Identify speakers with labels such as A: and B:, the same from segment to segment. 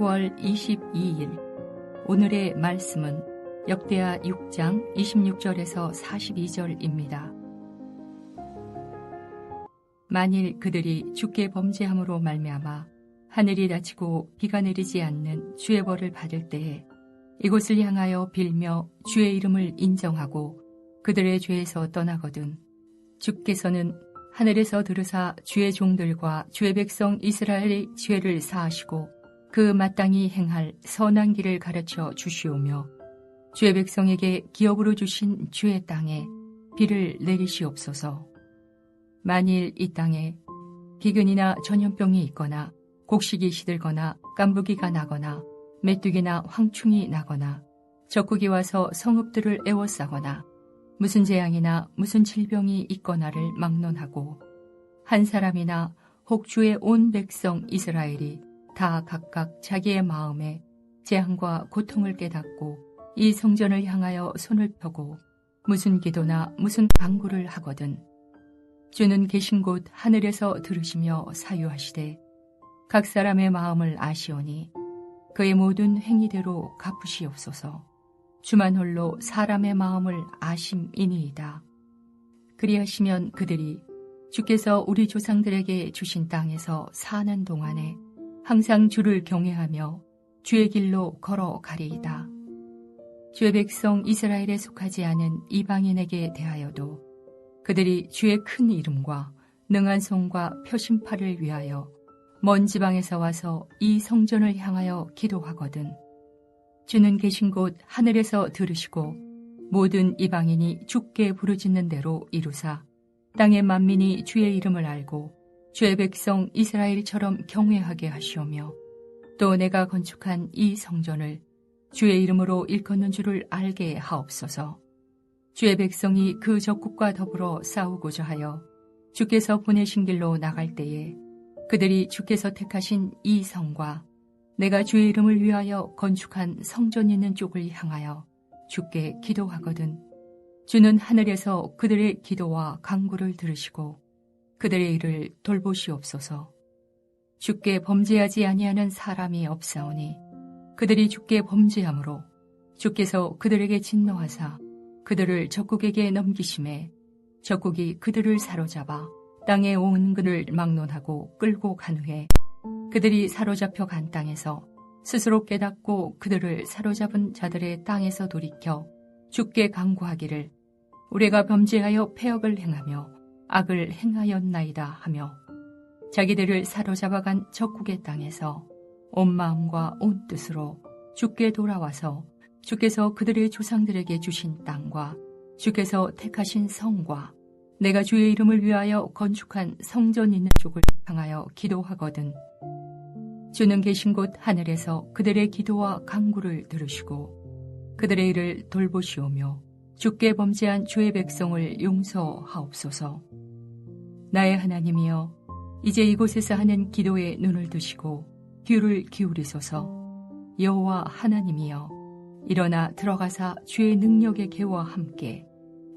A: 9월 22일 오늘의 말씀은 역대하 6장 26절에서 42절입니다. 만일 그들이 주께 범죄함으로 말미암아 하늘이 닫히고 비가 내리지 않는 주의 벌을 받을 때에 이곳을 향하여 빌며 주의 이름을 인정하고 그들의 죄에서 떠나거든 주께서는 하늘에서 들으사 주의 종들과 주의 백성 이스라엘의 죄를 사하시고 그 마땅히 행할 선한 길을 가르쳐 주시오며 주의 백성에게 기업으로 주신 주의 땅에 비를 내리시옵소서. 만일 이 땅에 기근이나 전염병이 있거나 곡식이 시들거나 깐부기가 나거나 메뚜기나 황충이 나거나 적국이 와서 성읍들을 에워싸거나 무슨 재앙이나 무슨 질병이 있거나를 막론하고 한 사람이나 혹 주의 온 백성 이스라엘이 다 각각 자기의 마음에 재앙과 고통을 깨닫고 이 성전을 향하여 손을 펴고 무슨 기도나 무슨 간구를 하거든 주는 계신 곳 하늘에서 들으시며 사유하시되 각 사람의 마음을 아시오니 그의 모든 행위대로 갚으시옵소서. 주만 홀로 사람의 마음을 아심이니이다. 그리하시면 그들이 주께서 우리 조상들에게 주신 땅에서 사는 동안에 항상 주를 경외하며 주의 길로 걸어가리이다. 주의 백성 이스라엘에 속하지 않은 이방인에게 대하여도 그들이 주의 큰 이름과 능한 손과 표심팔을 위하여 먼 지방에서 와서 이 성전을 향하여 기도하거든 주는 계신 곳 하늘에서 들으시고 모든 이방인이 주께 부르짖는 대로 이루사 땅의 만민이 주의 이름을 알고 주의 백성 이스라엘처럼 경외하게 하시오며 또 내가 건축한 이 성전을 주의 이름으로 일컫는 줄을 알게 하옵소서. 주의 백성이 그 적국과 더불어 싸우고자 하여 주께서 보내신 길로 나갈 때에 그들이 주께서 택하신 이 성과 내가 주의 이름을 위하여 건축한 성전 있는 쪽을 향하여 주께 기도하거든 주는 하늘에서 그들의 기도와 간구를 들으시고 그들의 일을 돌보시옵소서. 주께 범죄하지 아니하는 사람이 없사오니 그들이 주께 범죄함으로 주께서 그들에게 진노하사 그들을 적국에게 넘기심에 적국이 그들을 사로잡아 땅에 온 그를 막론하고 끌고 간 후에 그들이 사로잡혀 간 땅에서 스스로 깨닫고 그들을 사로잡은 자들의 땅에서 돌이켜 주께 간구하기를 우리가 범죄하여 패역을 행하며 악을 행하였나이다 하며 자기들을 사로잡아간 적국의 땅에서 온 마음과 온 뜻으로 주께 돌아와서 주께서 그들의 조상들에게 주신 땅과 주께서 택하신 성과 내가 주의 이름을 위하여 건축한 성전 있는 쪽을 향하여 기도하거든 주는 계신 곳 하늘에서 그들의 기도와 간구를 들으시고 그들의 일을 돌보시오며 주께 범죄한 주의 백성을 용서하옵소서. 나의 하나님이여 이제 이곳에서 하는 기도에 눈을 드시고 귀를 기울이소서. 여호와 하나님이여 일어나 들어가사 주의 능력의 계와 함께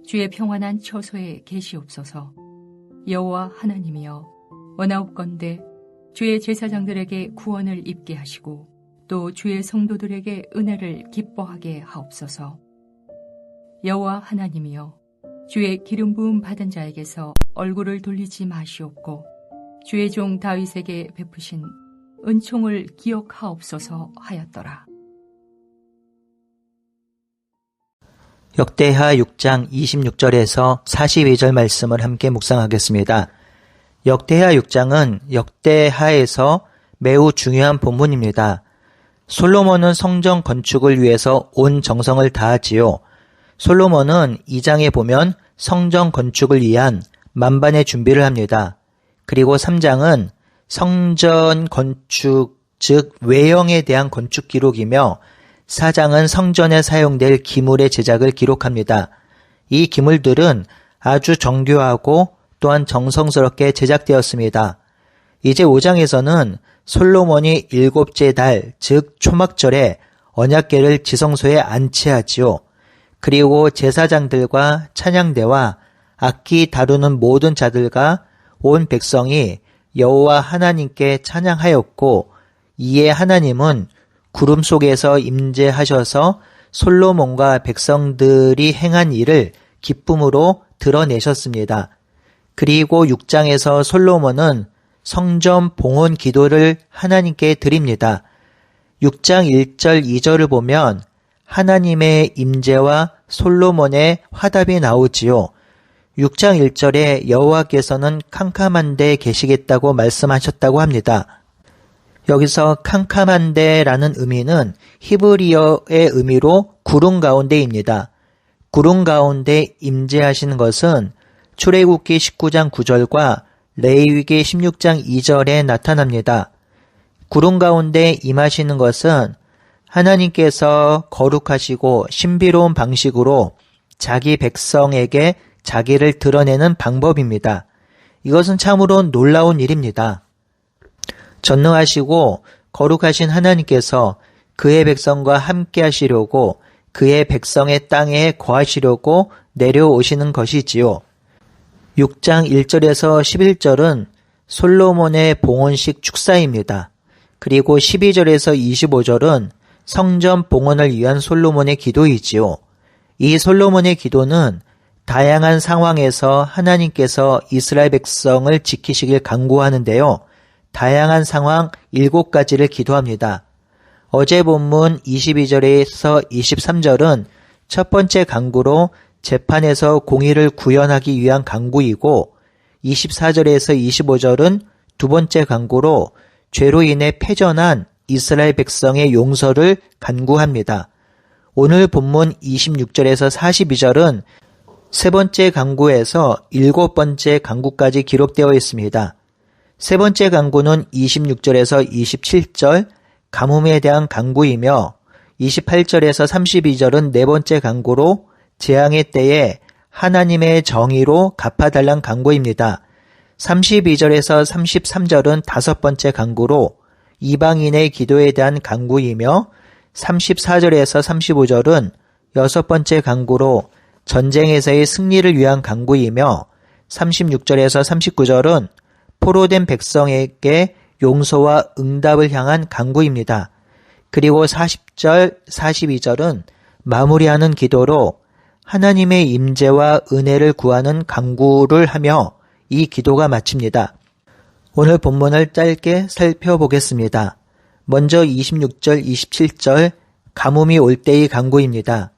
A: 주의 평안한 처소에 계시옵소서. 여호와 하나님이여 원하옵건대 주의 제사장들에게 구원을 입게 하시고 또 주의 성도들에게 은혜를 기뻐하게 하옵소서. 여호와 하나님이여 주의 기름 부음 받은 자에게서 얼굴을 돌리지 마시옵고 주의 종 다윗에게 베푸신 은총을 기억하옵소서 하였더라.
B: 역대하 6장 26절에서 42절 말씀을 함께 묵상하겠습니다. 역대하 6장은 역대하에서 매우 중요한 본문입니다. 솔로몬은 성전 건축을 위해서 온 정성을 다하지요. 솔로몬은 2장에 보면 성전 건축을 위한 만반의 준비를 합니다. 그리고 3장은 성전 건축, 즉 외형에 대한 건축 기록이며 4장은 성전에 사용될 기물의 제작을 기록합니다. 이 기물들은 아주 정교하고 또한 정성스럽게 제작되었습니다. 이제 5장에서는 솔로몬이 7째 달, 즉 초막절에 언약궤를 지성소에 안치하지요. 그리고 제사장들과 찬양대와 악기 다루는 모든 자들과 온 백성이 여호와 하나님께 찬양하였고 이에 하나님은 구름 속에서 임재하셔서 솔로몬과 백성들이 행한 일을 기쁨으로 드러내셨습니다. 그리고 6장에서 솔로몬은 성전 봉헌 기도를 하나님께 드립니다. 6장 1절 2절을 보면 하나님의 임재와 솔로몬의 화답이 나오지요. 6장 1절에 여호와께서는 캄캄한데 계시겠다고 말씀하셨다고 합니다. 여기서 캄캄한데라는 의미는 히브리어의 의미로 구름 가운데입니다. 구름 가운데 임재하시는 것은 출애굽기 19장 9절과 레위기 16장 2절에 나타납니다. 구름 가운데 임하시는 것은 하나님께서 거룩하시고 신비로운 방식으로 자기 백성에게 자기를 드러내는 방법입니다. 이것은 참으로 놀라운 일입니다. 전능하시고 거룩하신 하나님께서 그의 백성과 함께 하시려고 그의 백성의 땅에 거하시려고 내려오시는 것이지요. 6장 1절에서 11절은 솔로몬의 봉헌식 축사입니다. 그리고 12절에서 25절은 성전 봉헌을 위한 솔로몬의 기도이지요. 이 솔로몬의 기도는 다양한 상황에서 하나님께서 이스라엘 백성을 지키시길 간구하는데요. 다양한 상황 7가지를 기도합니다. 어제 본문 22절에서 23절은 첫 번째 간구로 재판에서 공의를 구현하기 위한 간구이고 24절에서 25절은 두 번째 간구로 죄로 인해 패전한 이스라엘 백성의 용서를 간구합니다. 오늘 본문 26절에서 42절은 세 번째 간구에서 7번째 간구까지 기록되어 있습니다. 세 번째 간구는 26절에서 27절 가뭄에 대한 간구이며 28절에서 32절은 네 번째 간구로 재앙의 때에 하나님의 정의로 갚아달란 간구입니다. 32절에서 33절은 다섯 번째 간구로 이방인의 기도에 대한 간구이며 34절에서 35절은 여섯 번째 간구로 전쟁에서의 승리를 위한 간구이며 36절에서 39절은 포로된 백성에게 용서와 응답을 향한 간구입니다. 그리고 40절, 42절은 마무리하는 기도로 하나님의 임재와 은혜를 구하는 간구를 하며 이 기도가 마칩니다. 오늘 본문을 짧게 살펴보겠습니다. 먼저 26절, 27절 가뭄이 올 때의 간구입니다.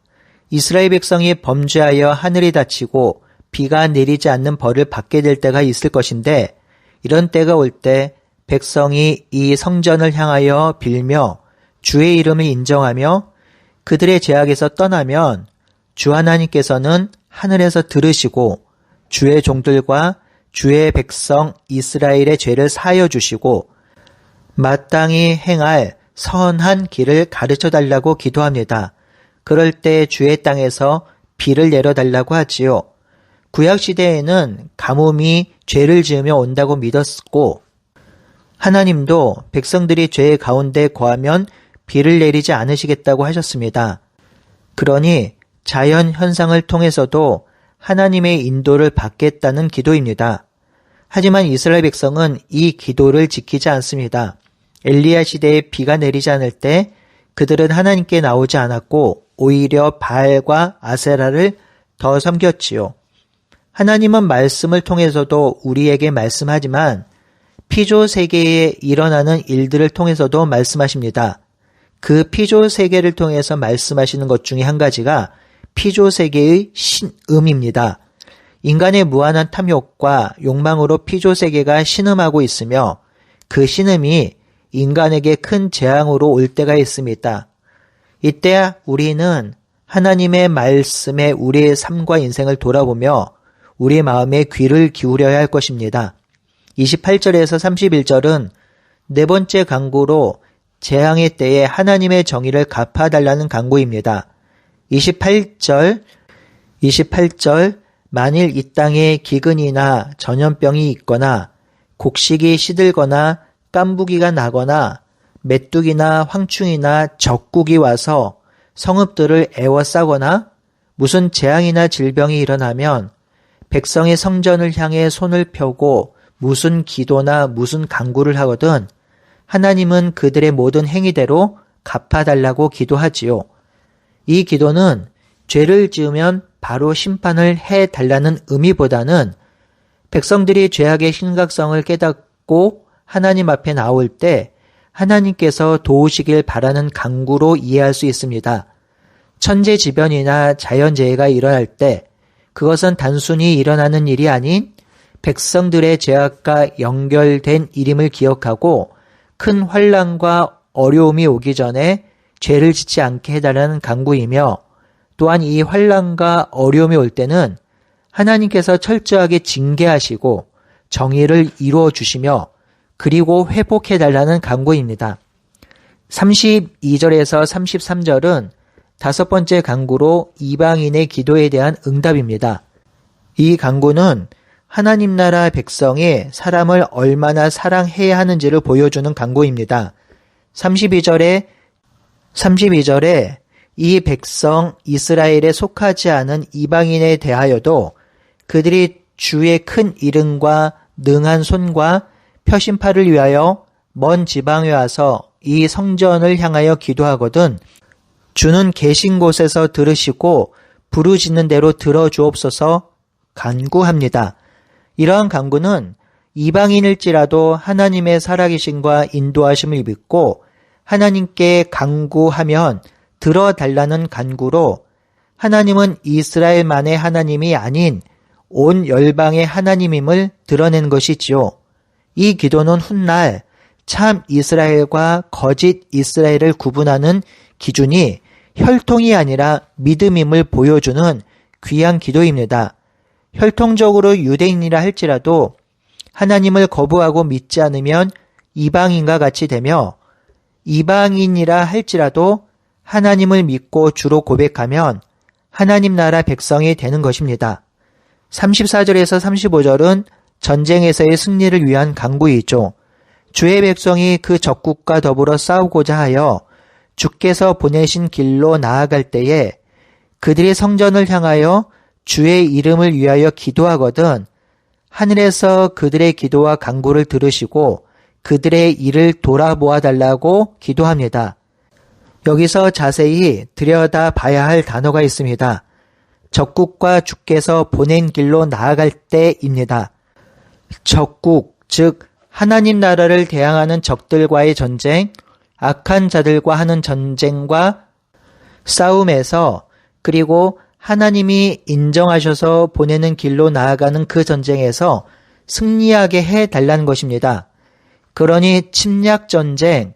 B: 이스라엘 백성이 범죄하여 하늘이 닫히고 비가 내리지 않는 벌을 받게 될 때가 있을 것인데 이런 때가 올 때 백성이 이 성전을 향하여 빌며 주의 이름을 인정하며 그들의 죄악에서 떠나면 주 하나님께서는 하늘에서 들으시고 주의 종들과 주의 백성 이스라엘의 죄를 사하여 주시고 마땅히 행할 선한 길을 가르쳐 달라고 기도합니다. 그럴 때 주의 땅에서 비를 내려달라고 하지요. 구약시대에는 가뭄이 죄를 지으며 온다고 믿었고 하나님도 백성들이 죄 가운데 거하면 비를 내리지 않으시겠다고 하셨습니다. 그러니 자연 현상을 통해서도 하나님의 인도를 받겠다는 기도입니다. 하지만 이스라엘 백성은 이 기도를 지키지 않습니다. 엘리야 시대에 비가 내리지 않을 때 그들은 하나님께 나오지 않았고 오히려 바알과 아세라를 더 섬겼지요. 하나님은 말씀을 통해서도 우리에게 말씀하지만 피조 세계에 일어나는 일들을 통해서도 말씀하십니다. 그 피조 세계를 통해서 말씀하시는 것 중에 한 가지가 피조 세계의 신음입니다. 인간의 무한한 탐욕과 욕망으로 피조 세계가 신음하고 있으며 그 신음이 인간에게 큰 재앙으로 올 때가 있습니다. 이때 우리는 하나님의 말씀에 우리의 삶과 인생을 돌아보며 우리의 마음에 귀를 기울여야 할 것입니다. 28절에서 31절은 네 번째 간구로 재앙의 때에 하나님의 정의를 갚아달라는 간구입니다. 28절 만일 이 땅에 기근이나 전염병이 있거나 곡식이 시들거나 깐부기가 나거나 메뚜기나 황충이나 적국이 와서 성읍들을 에워싸거나 무슨 재앙이나 질병이 일어나면 백성의 성전을 향해 손을 펴고 무슨 기도나 무슨 간구를 하거든 하나님은 그들의 모든 행위대로 갚아달라고 기도하지요. 이 기도는 죄를 지으면 바로 심판을 해달라는 의미보다는 백성들이 죄악의 심각성을 깨닫고 하나님 앞에 나올 때 하나님께서 도우시길 바라는 간구로 이해할 수 있습니다. 천재지변이나 자연재해가 일어날 때 그것은 단순히 일어나는 일이 아닌 백성들의 죄악과 연결된 일임을 기억하고 큰 환난과 어려움이 오기 전에 죄를 짓지 않게 해달라는 간구이며, 또한 이 환난과 어려움이 올 때는 하나님께서 철저하게 징계하시고 정의를 이루어 주시며 그리고 회복해달라는 간구입니다. 32절에서 33절은 다섯 번째 간구로 이방인의 기도에 대한 응답입니다. 이 간구는 하나님 나라 백성이 사람을 얼마나 사랑해야 하는지를 보여주는 간구입니다. 32절에 이 백성 이스라엘에 속하지 않은 이방인에 대하여도 그들이 주의 큰 이름과 능한 손과 표심팔을 위하여 먼 지방에 와서 이 성전을 향하여 기도하거든 주는 계신 곳에서 들으시고 부르짖는 대로 들어주옵소서 간구합니다. 이러한 간구는 이방인일지라도 하나님의 살아계심과 인도하심을 믿고 하나님께 간구하면 들어달라는 간구로 하나님은 이스라엘만의 하나님이 아닌 온 열방의 하나님임을 드러낸 것이지요. 이 기도는 훗날 참 이스라엘과 거짓 이스라엘을 구분하는 기준이 혈통이 아니라 믿음임을 보여주는 귀한 기도입니다. 혈통적으로 유대인이라 할지라도 하나님을 거부하고 믿지 않으면 이방인과 같이 되며, 이방인이라 할지라도 하나님을 믿고 주로 고백하면 하나님 나라 백성이 되는 것입니다. 34절에서 35절은 전쟁에서의 승리를 위한 간구이죠. 주의 백성이 그 적국과 더불어 싸우고자 하여 주께서 보내신 길로 나아갈 때에 그들이 성전을 향하여 주의 이름을 위하여 기도하거든 하늘에서 그들의 기도와 간구를 들으시고 그들의 일을 돌아보아 달라고 기도합니다. 여기서 자세히 들여다봐야 할 단어가 있습니다. 적국과 주께서 보낸 길로 나아갈 때입니다. 적국, 즉 하나님 나라를 대항하는 적들과의 전쟁, 악한 자들과 하는 전쟁과 싸움에서, 그리고 하나님이 인정하셔서 보내는 길로 나아가는 그 전쟁에서 승리하게 해달라는 것입니다. 그러니 침략 전쟁,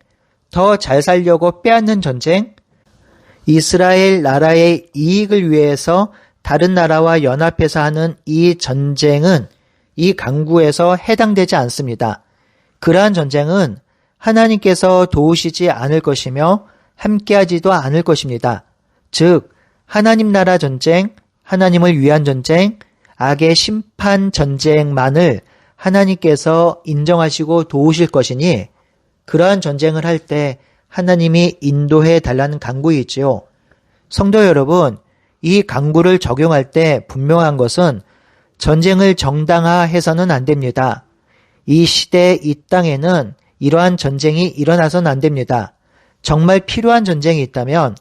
B: 더 잘 살려고 빼앗는 전쟁, 이스라엘 나라의 이익을 위해서 다른 나라와 연합해서 하는 이 전쟁은 이 간구에서 해당되지 않습니다. 그러한 전쟁은 하나님께서 도우시지 않을 것이며 함께하지도 않을 것입니다. 즉 하나님 나라 전쟁, 하나님을 위한 전쟁, 악의 심판 전쟁만을 하나님께서 인정하시고 도우실 것이니 그러한 전쟁을 할 때 하나님이 인도해 달라는 간구이지요. 성도 여러분, 이 간구를 적용할 때 분명한 것은 전쟁을 정당화해서는 안 됩니다. 이 시대, 이 땅에는 이러한 전쟁이 일어나서는 안 됩니다. 정말 필요한 전쟁이 있다면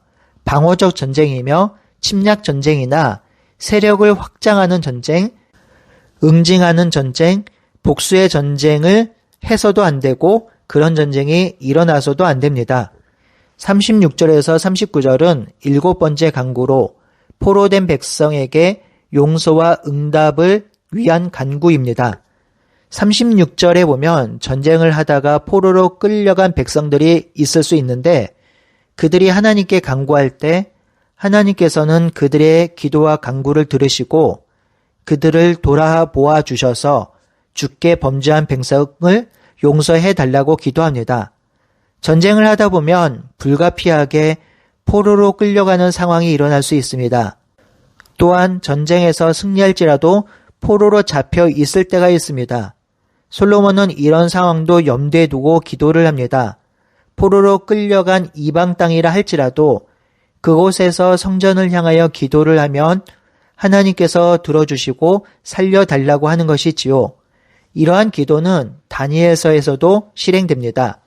B: 방어적 전쟁이며 침략 전쟁이나 세력을 확장하는 전쟁, 응징하는 전쟁, 복수의 전쟁을 해서도 안 되고 그런 전쟁이 일어나서도 안 됩니다. 36절에서 39절은 일곱 번째 간구로 포로된 백성에게 용서와 응답을 위한 간구입니다. 36절에 보면 전쟁을 하다가 포로로 끌려간 백성들이 있을 수 있는데 그들이 하나님께 간구할 때 하나님께서는 그들의 기도와 간구를 들으시고 그들을 돌아보아 주셔서 주께 범죄한 백성을 용서해 달라고 기도합니다. 전쟁을 하다 보면 불가피하게 포로로 끌려가는 상황이 일어날 수 있습니다. 또한 전쟁에서 승리할지라도 포로로 잡혀 있을 때가 있습니다. 솔로몬은 이런 상황도 염두에 두고 기도를 합니다. 포로로 끌려간 이방 땅이라 할지라도 그곳에서 성전을 향하여 기도를 하면 하나님께서 들어주시고 살려달라고 하는 것이지요. 이러한 기도는 다니엘서에서도 실행됩니다.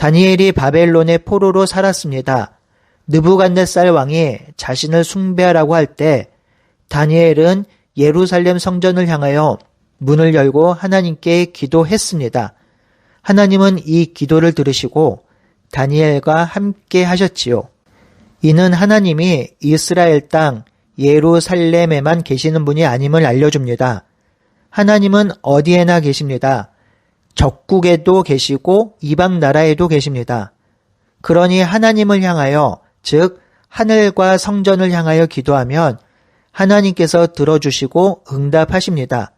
B: 다니엘이 바벨론의 포로로 살았습니다. 느부갓네살 왕이 자신을 숭배하라고 할 때 다니엘은 예루살렘 성전을 향하여 문을 열고 하나님께 기도했습니다. 하나님은 이 기도를 들으시고 다니엘과 함께 하셨지요. 이는 하나님이 이스라엘 땅 예루살렘에만 계시는 분이 아님을 알려줍니다. 하나님은 어디에나 계십니다. 적국에도 계시고 이방 나라에도 계십니다. 그러니 하나님을 향하여, 즉 하늘과 성전을 향하여 기도하면 하나님께서 들어주시고 응답하십니다.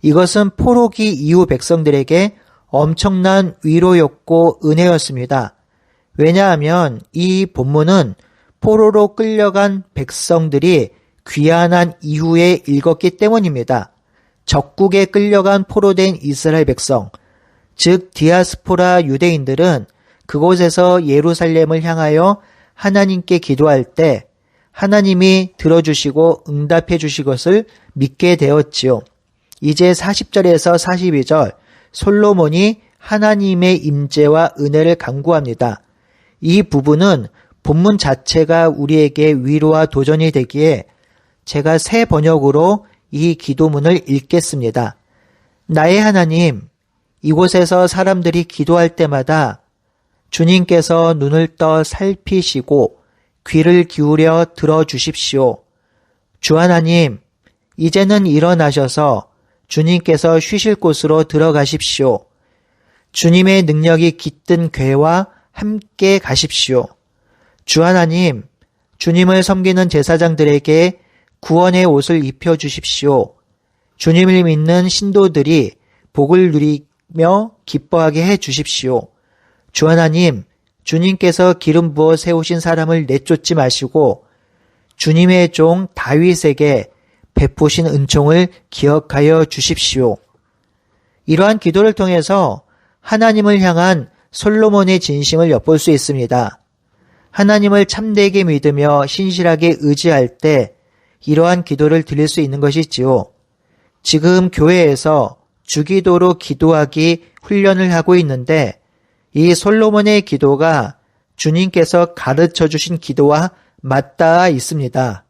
B: 이것은 포로기 이후 백성들에게 엄청난 위로였고 은혜였습니다. 왜냐하면 이 본문은 포로로 끌려간 백성들이 귀환한 이후에 읽었기 때문입니다. 적국에 끌려간 포로된 이스라엘 백성, 즉 디아스포라 유대인들은 그곳에서 예루살렘을 향하여 하나님께 기도할 때 하나님이 들어주시고 응답해 주실 것을 믿게 되었지요. 이제 40절에서 42절 솔로몬이 하나님의 임재와 은혜를 간구합니다. 이 부분은 본문 자체가 우리에게 위로와 도전이 되기에 제가 새 번역으로 이 기도문을 읽겠습니다. 나의 하나님, 이곳에서 사람들이 기도할 때마다 주님께서 눈을 떠 살피시고 귀를 기울여 들어주십시오. 주 하나님, 이제는 일어나셔서 주님께서 쉬실 곳으로 들어가십시오. 주님의 능력이 깃든 궤와 함께 가십시오. 주 하나님, 주님을 섬기는 제사장들에게 구원의 옷을 입혀주십시오. 주님을 믿는 신도들이 복을 누리며 기뻐하게 해주십시오. 주 하나님, 주님께서 기름 부어 세우신 사람을 내쫓지 마시고 주님의 종 다윗에게 베푸신 은총을 기억하여 주십시오. 이러한 기도를 통해서 하나님을 향한 솔로몬의 진심을 엿볼 수 있습니다. 하나님을 참되게 믿으며 신실하게 의지할 때 이러한 기도를 드릴 수 있는 것이지요. 지금 교회에서 주기도로 기도하기 훈련을 하고 있는데 이 솔로몬의 기도가 주님께서 가르쳐 주신 기도와 맞닿아 있습니다.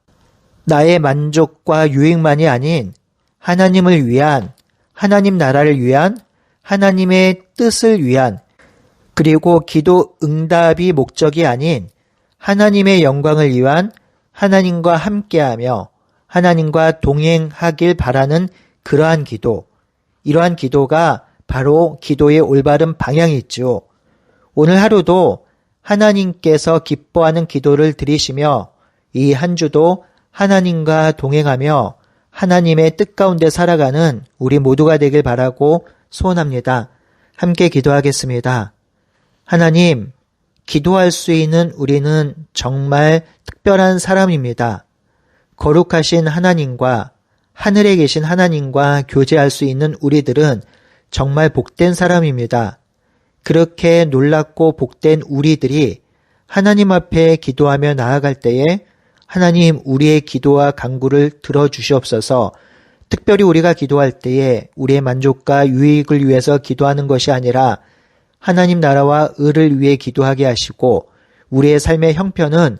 B: 나의 만족과 유익만이 아닌 하나님을 위한, 하나님 나라를 위한, 하나님의 뜻을 위한, 그리고 기도 응답이 목적이 아닌 하나님의 영광을 위한, 하나님과 함께하며 하나님과 동행하길 바라는 그러한 기도, 이러한 기도가 바로 기도의 올바른 방향이 있죠. 오늘 하루도 하나님께서 기뻐하는 기도를 드리시며 이 한 주도 하나님과 동행하며 하나님의 뜻 가운데 살아가는 우리 모두가 되길 바라고 소원합니다. 함께 기도하겠습니다. 하나님, 기도할 수 있는 우리는 정말 특별한 사람입니다. 거룩하신 하나님과 하늘에 계신 하나님과 교제할 수 있는 우리들은 정말 복된 사람입니다. 그렇게 놀랍고 복된 우리들이 하나님 앞에 기도하며 나아갈 때에 하나님 우리의 기도와 간구를 들어주시옵소서. 특별히 우리가 기도할 때에 우리의 만족과 유익을 위해서 기도하는 것이 아니라 하나님 나라와 의를 위해 기도하게 하시고 우리의 삶의 형편은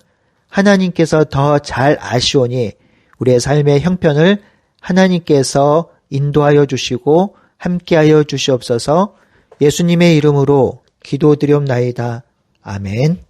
B: 하나님께서 더 잘 아시오니 우리의 삶의 형편을 하나님께서 인도하여 주시고 함께하여 주시옵소서. 예수님의 이름으로 기도드리옵나이다. 아멘.